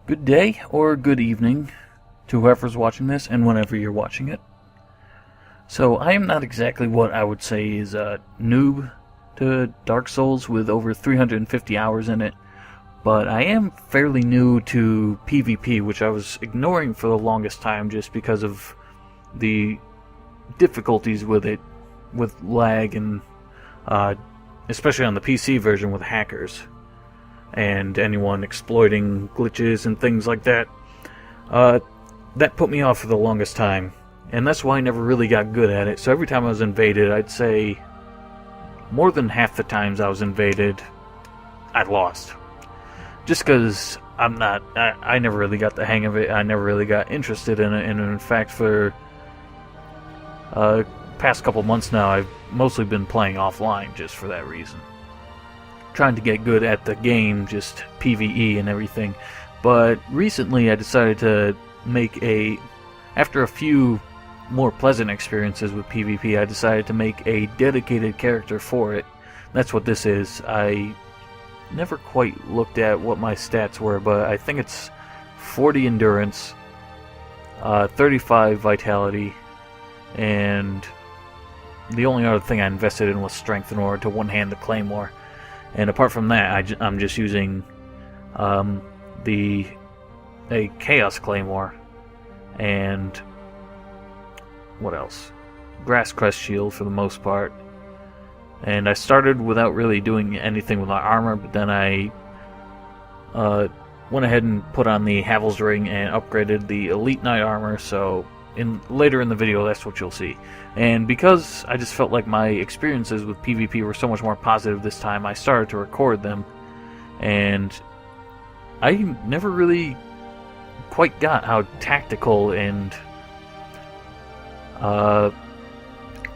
Good day or good evening to whoever's watching this and whenever you're watching it. So I am not exactly what I would say is a noob to Dark Souls with over 350 hours in it, but I am fairly new to PvP, which I was ignoring for the longest time just because of the difficulties with it, with lag and especially on the PC version with hackers and anyone exploiting glitches and things like that. That put me off for the longest time, and that's why I never really got good at it. So every time I was invaded, I'd say more than half the times I was invaded, I lost. Just because I never really got the hang of it. I never really got interested in it, and in fact for past couple months now, I've mostly been playing offline just for that reason. Trying to get good at the game, just PvE and everything. But recently I decided to make after a few more pleasant experiences with PvP, I decided to make a dedicated character for it. That's what this is. I never quite looked at what my stats were, but I think it's 40 endurance, 35 vitality, and the only other thing I invested in was strength in order to one-hand the Claymore. And apart from that, I'm just using a Chaos Claymore and what else? Grass Crest Shield for the most part. And I started without really doing anything with my armor, but then I went ahead and put on the Havel's ring and upgraded the Elite Knight armor, so later in the video that's what you'll see. And because I just felt like my experiences with PvP were so much more positive this time, I started to record them, and I never really quite got how tactical and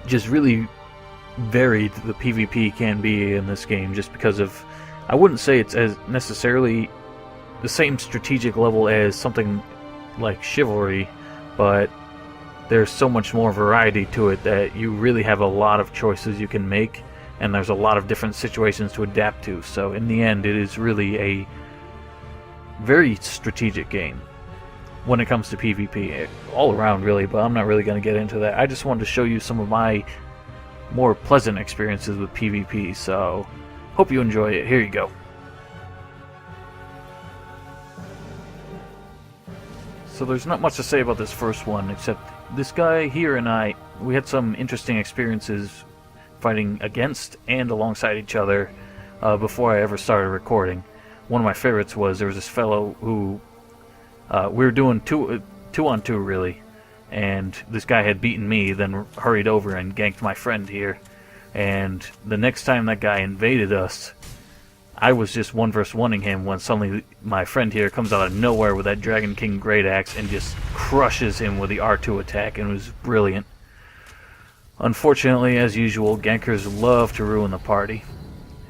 just really varied the PvP can be in this game, just because of, I wouldn't say it's as necessarily the same strategic level as something like Chivalry, but there's so much more variety to it that you really have a lot of choices you can make, and there's a lot of different situations to adapt to. So in the end, it is really a very strategic game when it comes to PvP, all around really, but I'm not really going to get into that. I just wanted to show you some of my more pleasant experiences with PvP, so hope you enjoy it. Here you go. So there's not much to say about this first one, except this guy here and we had some interesting experiences fighting against and alongside each other before I ever started recording. One of my favorites was there was this fellow who we were doing two on two really, and this guy had beaten me, then hurried over and ganked my friend here. And the next time that guy invaded us, I was just 1v1ing him when suddenly my friend here comes out of nowhere with that Dragon King Great Axe and just crushes him with the R2 attack, and it was brilliant. Unfortunately, as usual, gankers love to ruin the party,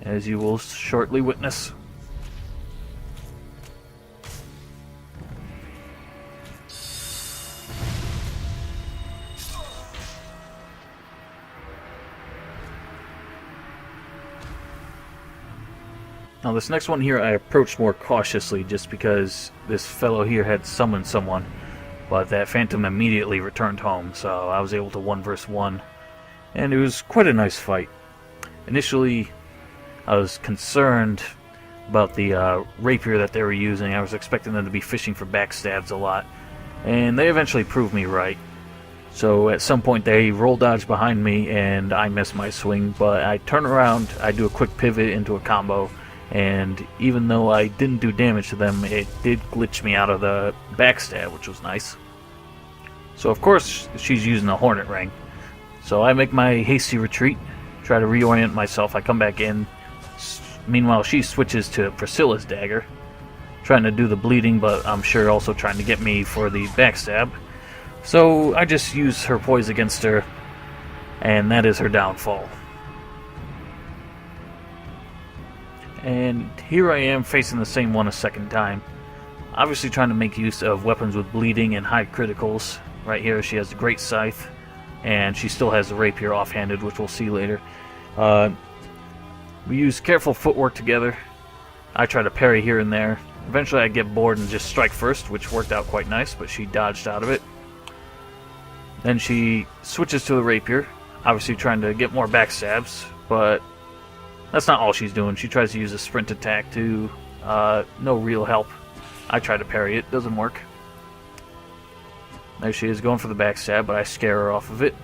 as you will shortly witness. Now this next one here I approached more cautiously just because this fellow here had summoned someone, but that phantom immediately returned home, so I was able to 1v1, and it was quite a nice fight. Initially I was concerned about the rapier that they were using. I was expecting them to be fishing for backstabs a lot, and they eventually proved me right. So at some point they roll dodge behind me and I miss my swing, but I turn around, I do a quick pivot into a combo, and even though I didn't do damage to them, it did glitch me out of the backstab, which was nice. So of course she's using a Hornet Ring. So I make my hasty retreat, try to reorient myself, I come back in. Meanwhile she switches to Priscilla's dagger, trying to do the bleeding, but I'm sure also trying to get me for the backstab. So I just use her poise against her, and that is her downfall. And here I am facing the same one a second time. Obviously trying to make use of weapons with bleeding and high criticals. Right here she has the Great Scythe, and she still has the Rapier offhanded, which we'll see later. We use careful footwork together. I try to parry here and there, Eventually I get bored and just strike first, which worked out quite nice, but she dodged out of it. Then she switches to the rapier, obviously trying to get more backstabs, but that's not all she's doing. She tries to use a sprint attack to no real help. I try to parry it, doesn't work. There she is going for the backstab, but I scare her off of it.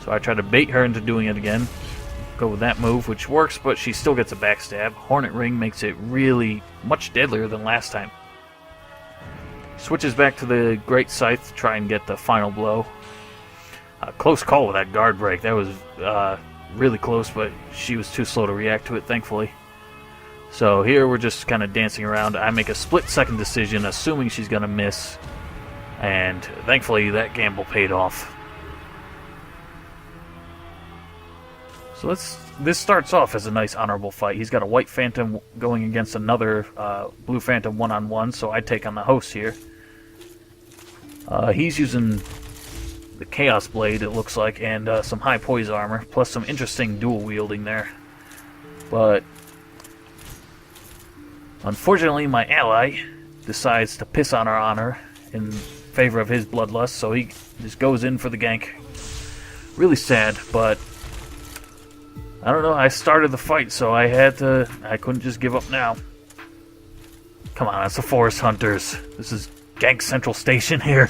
So I try to bait her into doing it again. Go with that move, which works, but she still gets a backstab. Hornet Ring makes it really much deadlier than last time. Switches back to the Great Scythe to try and get the final blow. Close call with that guard break. That was really close, but she was too slow to react to it, thankfully. So here we're just kind of dancing around. I make a split-second decision, assuming she's going to miss. And thankfully that gamble paid off. So this starts off as a nice honorable fight. He's got a white phantom going against another blue phantom one-on-one, so I take on the host here. He's using the Chaos Blade, it looks like, and some high poise armor, plus some interesting dual wielding there. But unfortunately, my ally decides to piss on our honor in favor of his bloodlust, so he just goes in for the gank. Really sad, but I don't know, I started the fight, so I couldn't just give up now. Come on, it's the Forest Hunters. This is Gank Central Station here.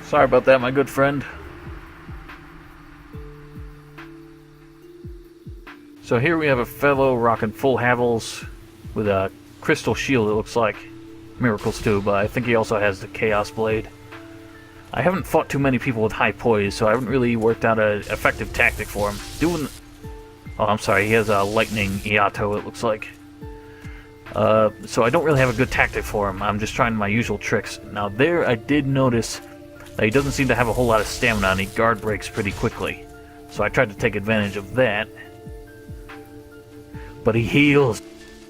Sorry about that, my good friend. So here we have a fellow rocking full Havels with a crystal shield, it looks like. Miracles too, but I think he also has the Chaos Blade. I haven't fought too many people with high poise, so I haven't really worked out an effective tactic for him. Oh, I'm sorry, he has a lightning Iato, it looks like. So I don't really have a good tactic for him. I'm just trying my usual tricks. Now there I did notice that he doesn't seem to have a whole lot of stamina, and he guard breaks pretty quickly. So I tried to take advantage of that. But he heals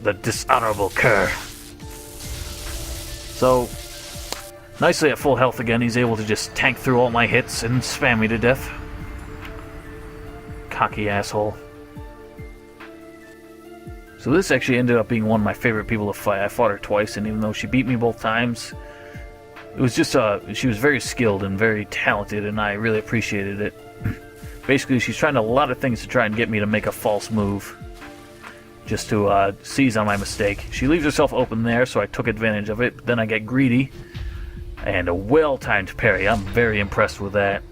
the dishonorable cur. So, nicely at full health again, he's able to just tank through all my hits and spam me to death. Cocky asshole. So this actually ended up being one of my favorite people to fight. I fought her twice, and even though she beat me both times, it was just, she was very skilled and very talented, and I really appreciated it. Basically, she's trying a lot of things to try and get me to make a false move, just to seize on my mistake. She leaves herself open there, so I took advantage of it, but then I get greedy, and a well-timed parry. I'm very impressed with that.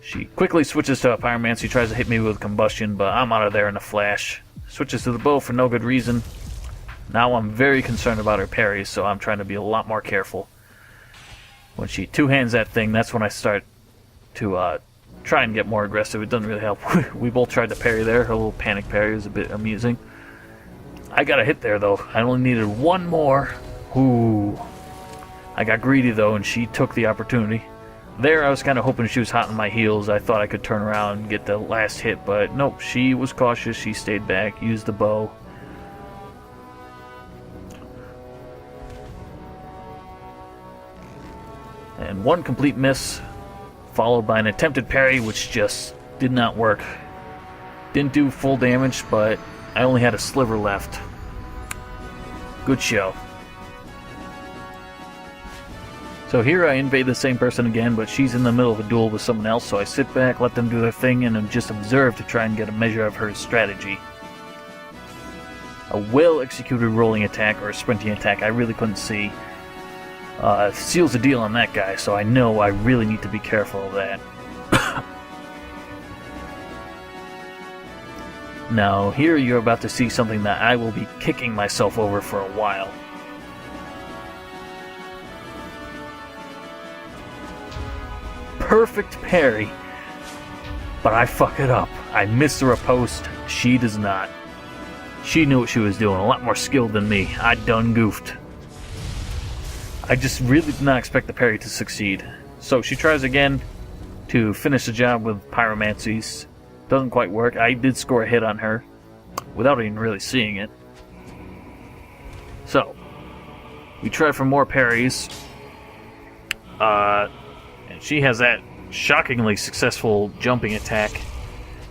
She quickly switches to a Pyromancy, tries to hit me with Combustion, but I'm out of there in a flash. Switches to the bow for no good reason. Now I'm very concerned about her parries, so I'm trying to be a lot more careful. When she two-hands that thing, that's when I start to try and get more aggressive. It doesn't really help. We both tried to parry there. Her little panic parry was a bit amusing. I got a hit there, though. I only needed one more. Ooh. I got greedy, though, and she took the opportunity. There, I was kind of hoping she was hot on my heels. I thought I could turn around and get the last hit, but nope. She was cautious. She stayed back, used the bow. And one complete miss, followed by an attempted parry, which just did not work. Didn't do full damage, but I only had a sliver left. Good show. So here I invade the same person again, but she's in the middle of a duel with someone else, so I sit back, let them do their thing, and just observe to try and get a measure of her strategy. A well-executed rolling attack, or a sprinting attack, I really couldn't see. Seals the deal on that guy, so I know I really need to be careful of that. Now, here you're about to see something that I will be kicking myself over for a while. Perfect parry, but I fuck it up. I miss the riposte, she does not. She knew what she was doing, a lot more skilled than me. I done goofed. I just really did not expect the parry to succeed. So she tries again to finish the job with pyromancies. Doesn't quite work. I did score a hit on her without even really seeing it. So we try for more parries. And she has that shockingly successful jumping attack.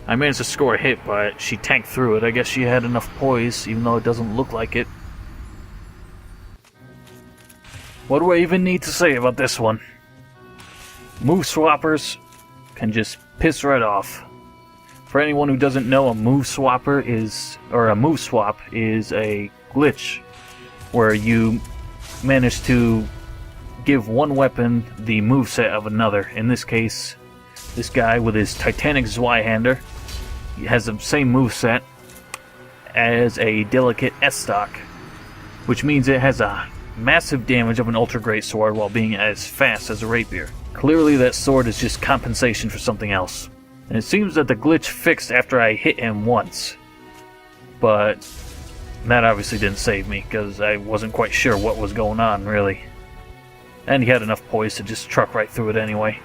I managed to score a hit, but she tanked through it. I guess she had enough poise, even though it doesn't look like it. What do I even need to say about this one? Move swappers can just piss right off. For anyone who doesn't know, a move swapper is, or a move swap is a glitch where you manage to give one weapon the moveset of another. In this case, this guy with his Titanic Zweihander has the same moveset as a delicate S-stock, which means it has a massive damage of an ultra great sword while being as fast as a rapier. Clearly that sword is just compensation for something else. And it seems that the glitch fixed after I hit him once. But that obviously didn't save me, because I wasn't quite sure what was going on, really. And he had enough poise to just truck right through it anyway.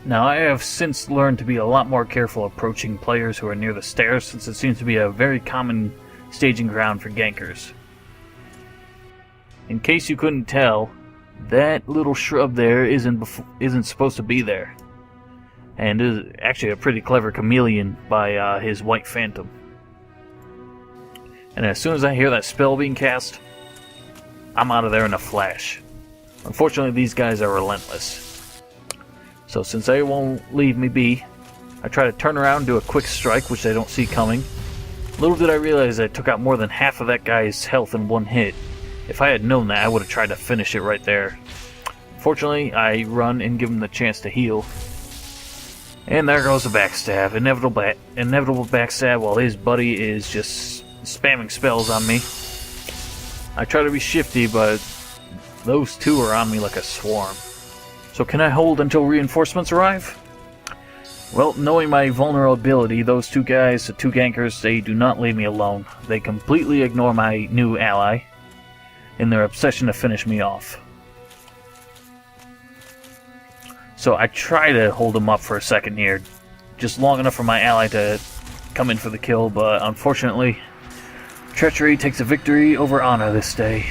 Now, I have since learned to be a lot more careful approaching players who are near the stairs, since it seems to be a very common staging ground for gankers. In case you couldn't tell, that little shrub there isn't supposed to be there. And is actually a pretty clever chameleon by his white phantom. And as soon as I hear that spell being cast, I'm out of there in a flash. Unfortunately, these guys are relentless. So since they won't leave me be, I try to turn around and do a quick strike, which they don't see coming. Little did I realize I took out more than half of that guy's health in one hit. If I had known that, I would have tried to finish it right there. Fortunately, I run and give him the chance to heal. And there goes the backstab. Inevitable backstab while his buddy is just spamming spells on me. I try to be shifty, but those two are on me like a swarm. So can I hold until reinforcements arrive? Well, knowing my vulnerability, those two guys, the two gankers, they do not leave me alone. They completely ignore my new ally in their obsession to finish me off. So I try to hold them up for a second here, just long enough for my ally to come in for the kill, but unfortunately, treachery takes a victory over honor this day.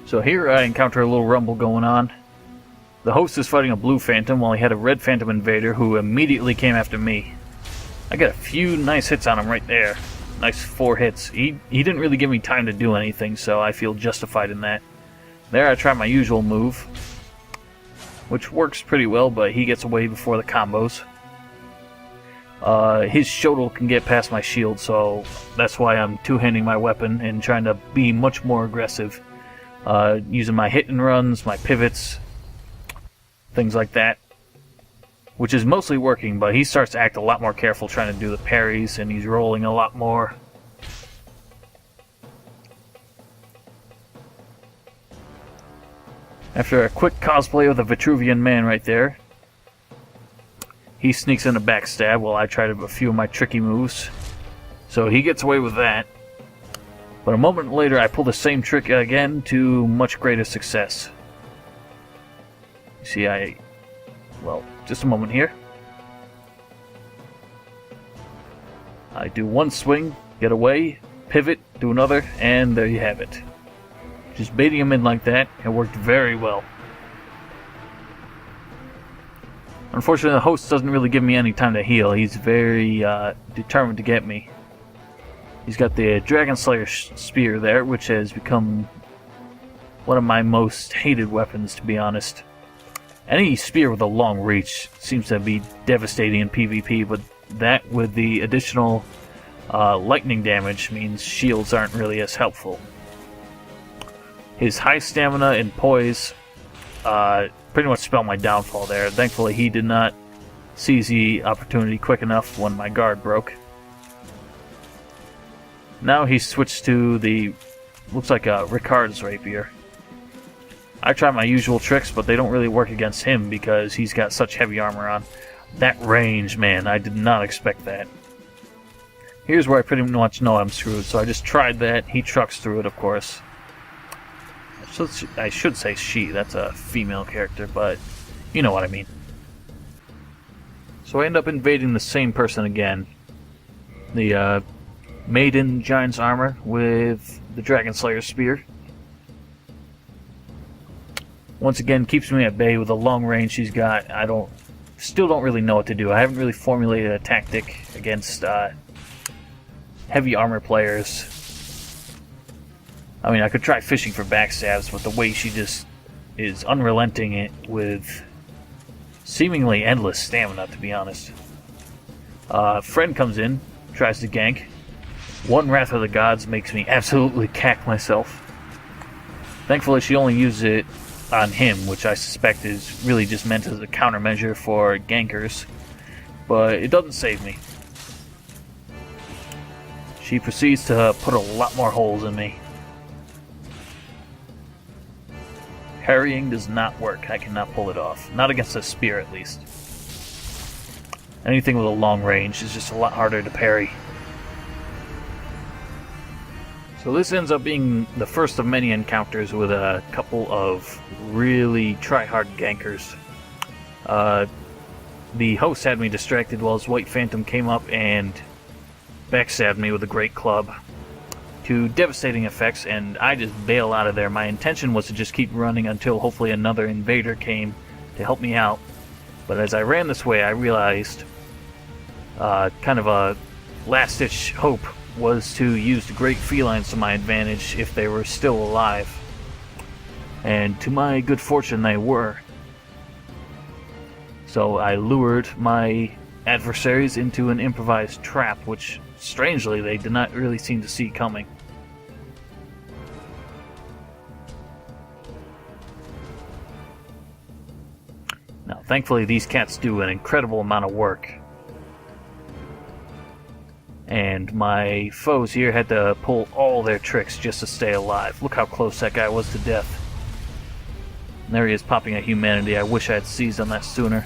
So here I encounter a little rumble going on. The host is fighting a blue phantom while he had a red phantom invader who immediately came after me. I got a few nice hits on him right there. Nice 4 hits. He didn't really give me time to do anything, so I feel justified in that. There I try my usual move, which works pretty well, but he gets away before the combos. His shuttle can get past my shield, so that's why I'm two-handing my weapon and trying to be much more aggressive. Using my hit and runs, my pivots, things like that. Which is mostly working, but he starts to act a lot more careful trying to do the parries, and he's rolling a lot more. After a quick cosplay of the Vitruvian Man right there, he sneaks in a backstab while I try a few of my tricky moves. So he gets away with that. But a moment later, I pull the same trick again to much greater success. You see, well, just a moment here. I do one swing, get away, pivot, do another, and there you have it. Just baiting him in like that, it worked very well. Unfortunately, the host doesn't really give me any time to heal. He's very determined to get me. He's got the Dragon Slayer spear there, which has become one of my most hated weapons, to be honest. Any spear with a long reach seems to be devastating in PvP, but that with the additional lightning damage means shields aren't really as helpful. His high stamina and poise pretty much spelled my downfall there. Thankfully, he did not seize the opportunity quick enough when my guard broke. Now he switched to the, looks like a Ricard's rapier. I try my usual tricks, but they don't really work against him because he's got such heavy armor on. That range, man, I did not expect that. Here's where I pretty much know I'm screwed, so I just tried that. He trucks through it, of course. I should say she, that's a female character, but you know what I mean. So I end up invading the same person again. The maiden giant's armor with the Dragon Slayer spear. Once again, keeps me at bay with the long range she's got. Still don't really know what to do. I haven't really formulated a tactic against heavy armor players. I mean, I could try fishing for backstabs, but the way she just is unrelenting it with seemingly endless stamina, to be honest. Friend comes in, tries to gank. One Wrath of the Gods makes me absolutely cack myself. Thankfully, she only uses it on him, which I suspect is really just meant as a countermeasure for gankers, but it doesn't save me. She proceeds to put a lot more holes in me. Parrying does not work. I cannot pull it off. Not against a spear, at least. Anything with a long range is just a lot harder to parry. So this ends up being the first of many encounters with a couple of really try-hard gankers. The host had me distracted while his White Phantom came up and backstabbed me with a great club to devastating effects, and I just bail out of there. My intention was to just keep running until hopefully another invader came to help me out. But as I ran this way, I realized kind of a last-ditch hope was to use the great felines to my advantage if they were still alive. And to my good fortune, they were. So I lured my adversaries into an improvised trap, which, strangely, they did not really seem to see coming. Now, thankfully, these cats do an incredible amount of work. And my foes here had to pull all their tricks just to stay alive. Look how close that guy was to death. And there he is, popping a humanity. I wish I had seized on that sooner.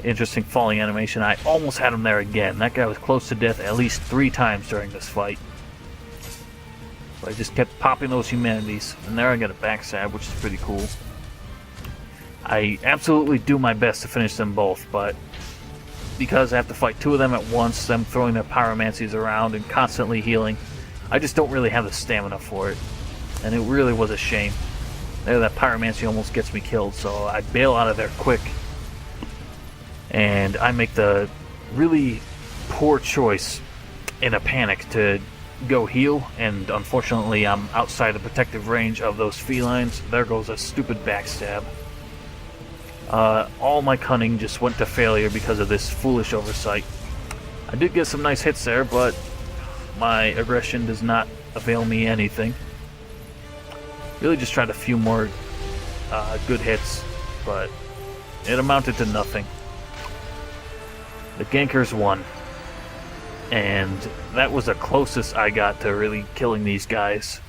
Interesting falling animation. I almost had him there again. That guy was close to death at least 3 times during this fight. So I just kept popping those humanities. And there I got a backstab, which is pretty cool. I absolutely do my best to finish them both, but because I have to fight 2 of them at once, them throwing their pyromancies around and constantly healing, I just don't really have the stamina for it. And it really was a shame. There, that pyromancy almost gets me killed, so I bail out of there quick. And I make the really poor choice in a panic to go heal, and unfortunately I'm outside the protective range of those felines. There goes a stupid backstab. All my cunning just went to failure because of this foolish oversight. I did get some nice hits there, but my aggression does not avail me anything. Really just tried a few more good hits, but it amounted to nothing. The gankers won, and that was the closest I got to really killing these guys.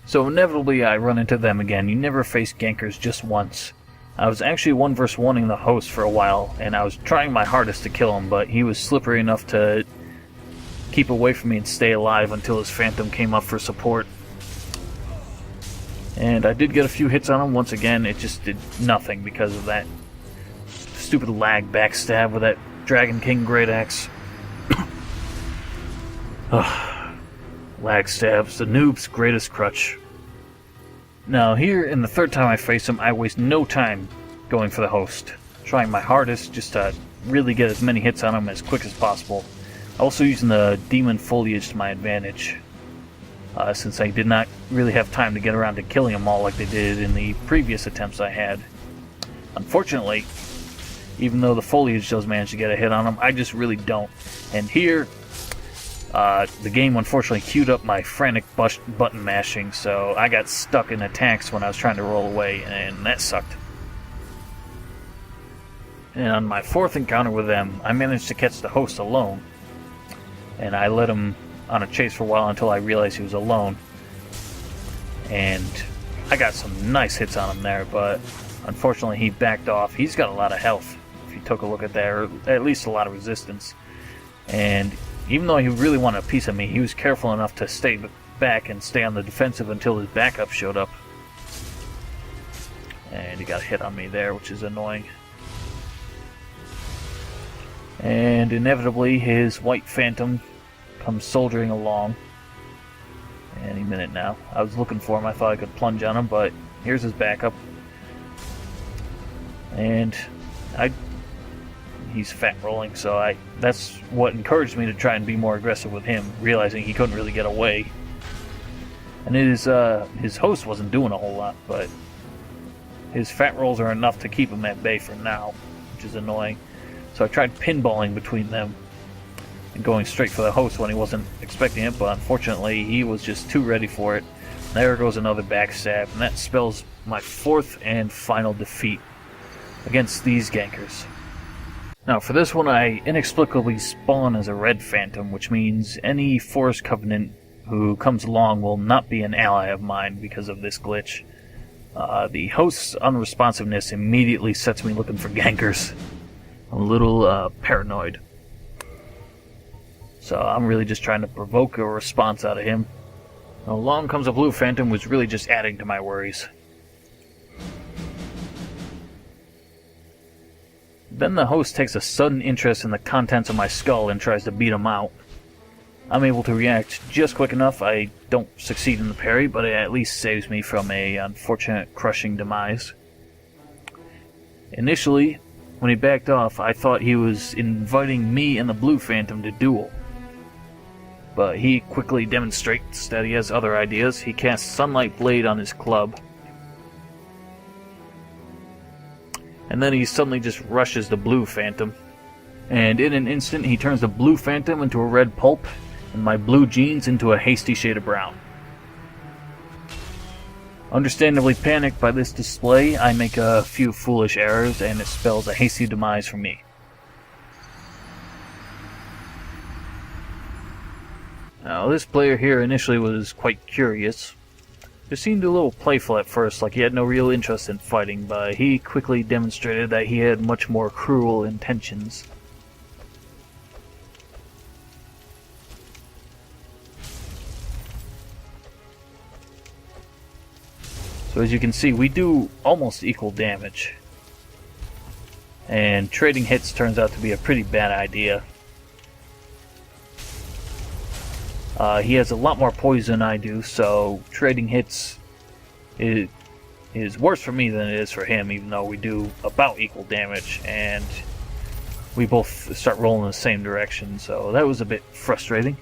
So inevitably I run into them again. You never face gankers just once. I was actually 1v1ing the host for a while, and I was trying my hardest to kill him, but he was slippery enough to keep away from me and stay alive until his phantom came up for support. And I did get a few hits on him. Once again, it just did nothing because of that stupid lag backstab with that Dragon King Great Axe. Lag stabs, the noob's greatest crutch. Now here, in the 3rd time I face him, I waste no time going for the host. Trying my hardest just to really get as many hits on him as quick as possible. Also using the demon foliage to my advantage, since I did not really have time to get around to killing them all like they did in the previous attempts I had. Unfortunately, even though the foliage does manage to get a hit on them, I just really don't. And here, the game unfortunately queued up my frantic button mashing, so I got stuck in attacks when I was trying to roll away, and that sucked. And on my 4th encounter with them, I managed to catch the host alone, and I led him on a chase for a while until I realized he was alone. And I got some nice hits on him there, but unfortunately he backed off. He's got a lot of health, if you took a look at that, or at least a lot of resistance. And even though he really wanted a piece of me, he was careful enough to stay back and stay on the defensive until his backup showed up. And he got a hit on me there, which is annoying. And inevitably his white phantom comes soldiering along. Any minute now. I was looking for him. I thought I could plunge on him, but here's his backup. And he's fat rolling, so that's what encouraged me to try and be more aggressive with him, realizing he couldn't really get away. And his host wasn't doing a whole lot, but his fat rolls are enough to keep him at bay for now, which is annoying. So I tried pinballing between them and going straight for the host when he wasn't expecting it, but unfortunately he was just too ready for it. There goes another backstab, and that spells my 4th and final defeat against these gankers. Now for this one I inexplicably spawn as a red phantom, which means any Forest Covenant who comes along will not be an ally of mine because of this glitch. The host's unresponsiveness immediately sets me looking for gankers. I'm a little paranoid. So I'm really just trying to provoke a response out of him. Along comes a blue phantom, which really just adding to my worries. Then the host takes a sudden interest in the contents of my skull and tries to beat him out. I'm able to react just quick enough. I don't succeed in the parry, but it at least saves me from a unfortunate crushing demise. Initially, when he backed off, I thought he was inviting me and the blue phantom to duel. But he quickly demonstrates that he has other ideas. He casts Sunlight Blade on his club. And then he suddenly just rushes the blue phantom. And in an instant, he turns the blue phantom into a red pulp, and my blue jeans into a hasty shade of brown. Understandably panicked by this display, I make a few foolish errors, and it spells a hasty demise for me. Now, this player here initially was quite curious. It seemed a little playful at first, like he had no real interest in fighting, but he quickly demonstrated that he had much more cruel intentions. So as you can see, we do almost equal damage. And trading hits turns out to be a pretty bad idea. He has a lot more poison than I do, so trading hits is worse for me than it is for him, even though we do about equal damage, and we both start rolling in the same direction, so that was a bit frustrating.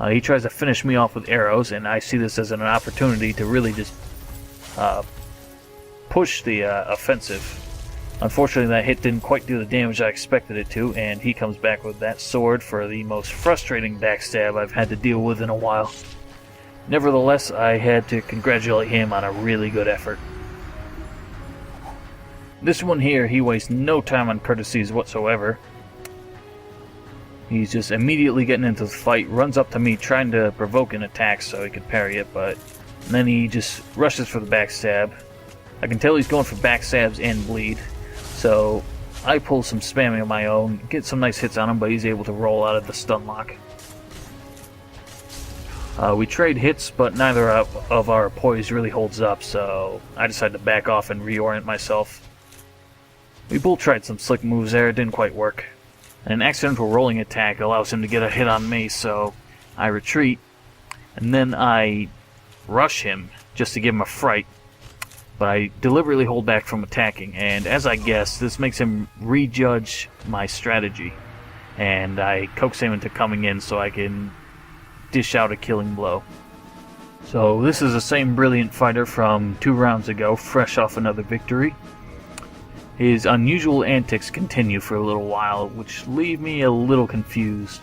He tries to finish me off with arrows, and I see this as an opportunity to really just push the offensive. Unfortunately, that hit didn't quite do the damage I expected it to, and he comes back with that sword for the most frustrating backstab I've had to deal with in a while. Nevertheless, I had to congratulate him on a really good effort. This one here, he wastes no time on courtesies whatsoever. He's just immediately getting into the fight, runs up to me trying to provoke an attack so he could parry it, but then he just rushes for the backstab. I can tell he's going for backstabs and bleed. So I pull some spamming of my own, get some nice hits on him, but he's able to roll out of the stun lock. We trade hits, but neither of our poise really holds up, so I decided to back off and reorient myself. We both tried some slick moves there, it didn't quite work. And an accidental rolling attack allows him to get a hit on me, so I retreat, and then I rush him just to give him a fright. But I deliberately hold back from attacking, and as I guess, this makes him rejudge my strategy. And I coax him into coming in so I can dish out a killing blow. So this is the same brilliant fighter from 2 rounds ago, fresh off another victory. His unusual antics continue for a little while, which leave me a little confused.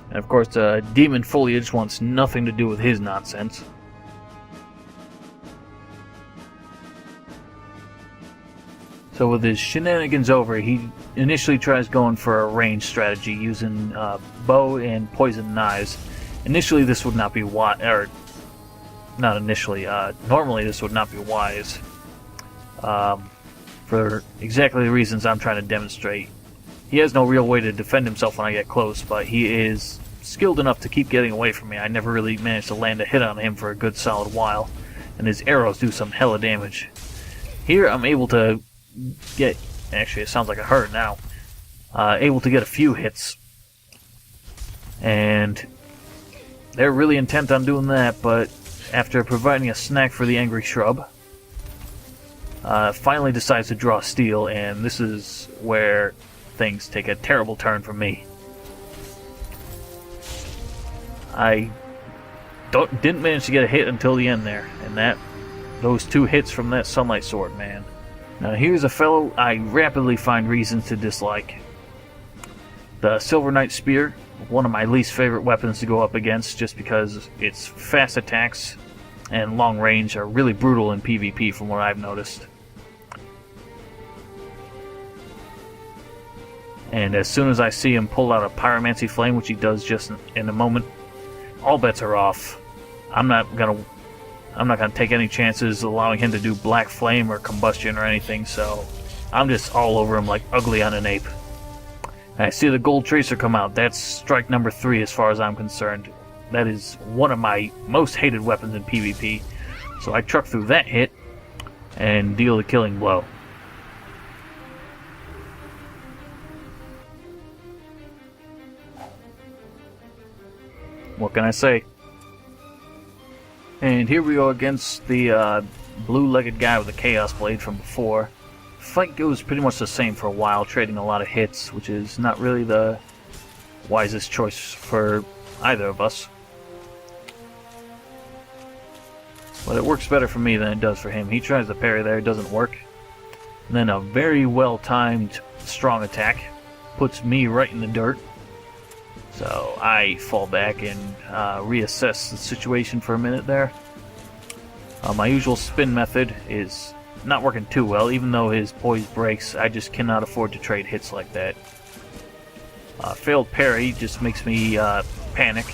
And of course, Demon Foliage wants nothing to do with his nonsense. So with his shenanigans over, he initially tries going for a range strategy using bow and poison knives. Initially this would not be wise, or not initially, normally this would not be wise. For exactly the reasons I'm trying to demonstrate. He has no real way to defend himself when I get close, but he is skilled enough to keep getting away from me. I never really managed to land a hit on him for a good solid while, and his arrows do some hella damage. Here I'm able to get, actually it sounds like a hurt now, able to get a few hits, and they're really intent on doing that, but after providing a snack for the angry shrub, finally decides to draw steel, and this is where things take a terrible turn for me. I didn't manage to get a hit until the end there, and those 2 hits from that sunlight sword, man. Now here's a fellow I rapidly find reasons to dislike. The Silver Knight Spear, one of my least favorite weapons to go up against, just because its fast attacks and long range are really brutal in PvP from what I've noticed. And as soon as I see him pull out a Pyromancy Flame, which he does just in a moment, all bets are off. I'm not gonna take any chances allowing him to do Black Flame or Combustion or anything, so I'm just all over him like ugly on an ape. And I see the Gold Tracer come out. That's strike number 3 as far as I'm concerned. That is one of my most hated weapons in PvP. So I truck through that hit and deal the killing blow. What can I say? And here we go against the blue-legged guy with the Chaos Blade from before. Fight goes pretty much the same for a while, trading a lot of hits, which is not really the wisest choice for either of us. But it works better for me than it does for him. He tries to parry there, it doesn't work. And then a very well-timed strong attack puts me right in the dirt. So I fall back and reassess the situation for a minute there. My usual spin method is not working too well, even though his poise breaks. I just cannot afford to trade hits like that. Failed parry just makes me panic.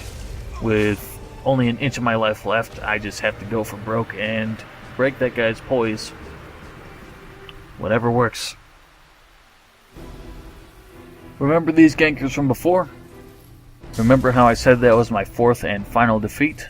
With only an inch of my life left, I just have to go for broke and break that guy's poise. Whatever works. Remember these gankers from before? Remember how I said that was my 4th and final defeat?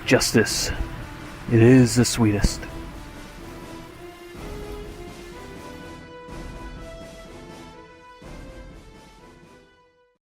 Justice. It is the sweetest.